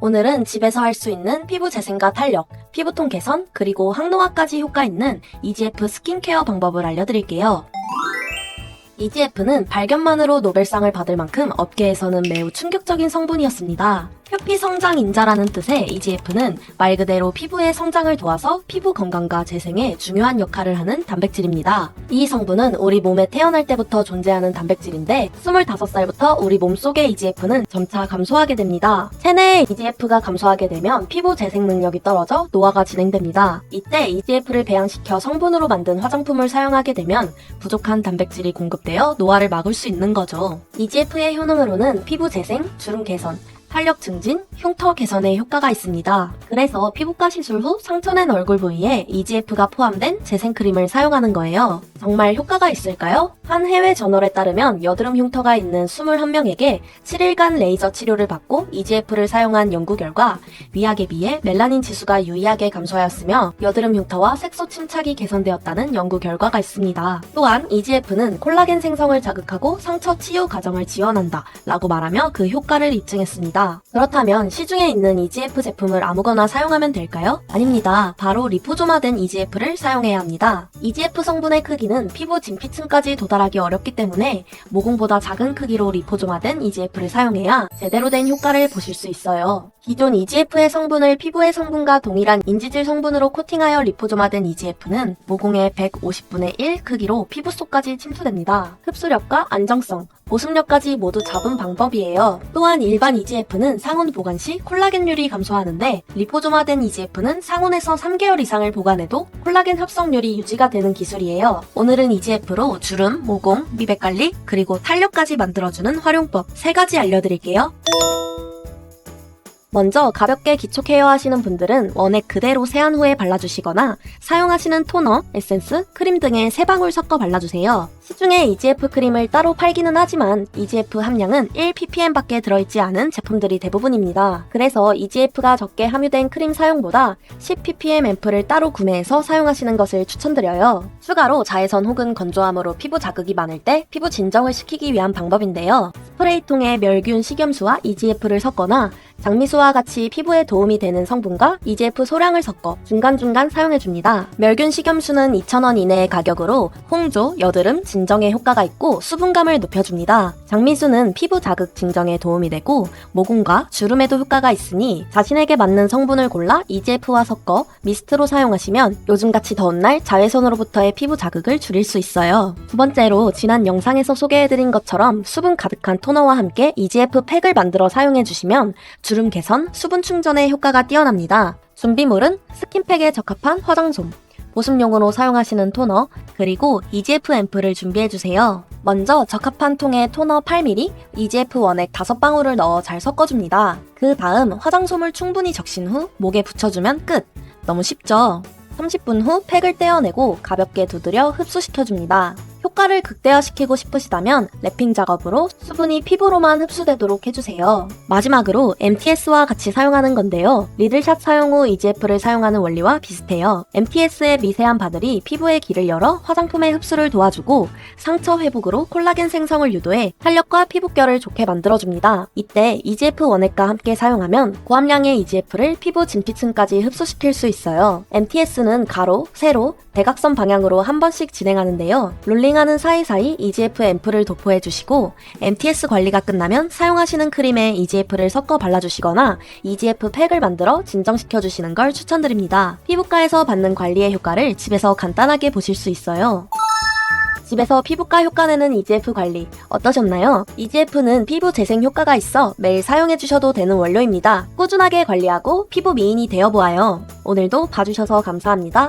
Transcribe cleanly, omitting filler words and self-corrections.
오늘은 집에서 할 수 있는 피부 재생과 탄력, 피부톤 개선, 그리고 항노화까지 효과 있는 EGF 스킨케어 방법을 알려드릴게요. EGF는 발견만으로 노벨상을 받을 만큼 업계에서는 매우 충격적인 성분이었습니다. 표피성장인자라는 뜻의 EGF는 말 그대로 피부의 성장을 도와서 피부 건강과 재생에 중요한 역할을 하는 단백질입니다. 이 성분은 우리 몸에 태어날 때부터 존재하는 단백질인데 25살부터 우리 몸속의 EGF는 점차 감소하게 됩니다. 체내의 EGF가 감소하게 되면 피부 재생 능력이 떨어져 노화가 진행됩니다. 이때 EGF를 배양시켜 성분으로 만든 화장품을 사용하게 되면 부족한 단백질이 공급되어 노화를 막을 수 있는 거죠. EGF의 효능으로는 피부 재생, 주름 개선, 탄력 증진, 흉터 개선에 효과가 있습니다. 그래서 피부과 시술 후 상처낸 얼굴 부위에 EGF가 포함된 재생크림을 사용하는 거예요. 정말 효과가 있을까요? 한 해외 저널에 따르면 여드름 흉터가 있는 21명에게 7일간 레이저 치료를 받고 EGF를 사용한 연구 결과 미약에 비해 멜라닌 지수가 유의하게 감소하였으며 여드름 흉터와 색소 침착이 개선되었다는 연구 결과가 있습니다. 또한 EGF는 콜라겐 생성을 자극하고 상처 치유 과정을 지원한다 라고 말하며 그 효과를 입증했습니다. 그렇다면 시중에 있는 EGF 제품을 아무거나 사용하면 될까요? 아닙니다. 바로 리포조마된 EGF를 사용해야 합니다. EGF 성분의 크기는 피부 진피층까지 도달하기 어렵기 때문에 모공보다 작은 크기로 리포조마된 EGF를 사용해야 제대로 된 효과를 보실 수 있어요. 기존 EGF의 성분을 피부의 성분과 동일한 인지질 성분으로 코팅하여 리포조마된 EGF는 모공의 150분의 1 크기로 피부 속까지 침투됩니다. 흡수력과 안정성, 보습력까지 모두 잡은 방법이에요. 또한 일반 EGF는 상온 보관 시 콜라겐율이 감소하는데 리포조마된 EGF는 상온에서 3개월 이상을 보관해도 콜라겐 합성률이 유지가 되는 기술이에요. 오늘은 EGF로 주름, 모공, 미백 관리, 그리고 탄력까지 만들어주는 활용법 3가지 알려드릴게요. 먼저 가볍게 기초 케어 하시는 분들은 원액 그대로 세안 후에 발라주시거나 사용하시는 토너, 에센스, 크림 등에 3방울 섞어 발라주세요. 시중에 EGF 크림을 따로 팔기는 하지만 EGF 함량은 1ppm밖에 들어있지 않은 제품들이 대부분입니다. 그래서 EGF가 적게 함유된 크림 사용보다 10ppm 앰플을 따로 구매해서 사용하시는 것을 추천드려요. 추가로 자외선 혹은 건조함으로 피부 자극이 많을 때 피부 진정을 시키기 위한 방법인데요. 스프레이통에 멸균 식염수와 EGF를 섞거나 장미수와 같이 피부에 도움이 되는 성분과 EGF 소량을 섞어 중간중간 사용해줍니다. 멸균 식염수는 2,000원 이내의 가격으로 홍조, 여드름, 진정에 효과가 있고 수분감을 높여줍니다. 장미수는 피부 자극 진정에 도움이 되고 모공과 주름에도 효과가 있으니 자신에게 맞는 성분을 골라 EGF와 섞어 미스트로 사용하시면 요즘같이 더운 날 자외선으로부터의 피부 자극을 줄일 수 있어요. 두 번째로 지난 영상에서 소개해드린 것처럼 수분 가득한 토너와 함께 EGF 팩을 만들어 사용해주시면 주름 개선, 수분 충전에 효과가 뛰어납니다. 준비물은 스킨팩에 적합한 화장솜, 보습용으로 사용하시는 토너, 그리고 EGF 앰플을 준비해주세요. 먼저 적합한 통에 토너 8ml, EGF 원액 5방울을 넣어 잘 섞어줍니다. 그 다음 화장솜을 충분히 적신 후 목에 붙여주면 끝! 너무 쉽죠? 30분 후 팩을 떼어내고 가볍게 두드려 흡수시켜줍니다. 효과를 극대화시키고 싶으시다면 랩핑 작업으로 수분이 피부로만 흡수되도록 해주세요. 마지막으로 MTS와 같이 사용하는 건데요. 리들샷 사용 후 EGF를 사용하는 원리와 비슷해요. MTS의 미세한 바들이 피부의 길을 열어 화장품의 흡수를 도와주고 상처 회복으로 콜라겐 생성을 유도해 탄력과 피부결을 좋게 만들어줍니다. 이때 EGF 원액과 함께 사용하면 고함량의 EGF를 피부 진피층까지 흡수시킬 수 있어요. MTS는 가로, 세로, 대각선 방향으로 한 번씩 진행하는데요. 롤링하는 사이사이 EGF 앰플을 도포해주시고 MTS 관리가 끝나면 사용하시는 크림에 EGF를 섞어 발라주시거나 EGF 팩을 만들어 진정시켜주시는 걸 추천드립니다. 피부과에서 받는 관리의 효과를 집에서 간단하게 보실 수 있어요. 집에서 피부과 효과내는 EGF 관리 어떠셨나요? EGF는 피부 재생 효과가 있어 매일 사용해주셔도 되는 원료입니다. 꾸준하게 관리하고 피부 미인이 되어보아요. 오늘도 봐주셔서 감사합니다.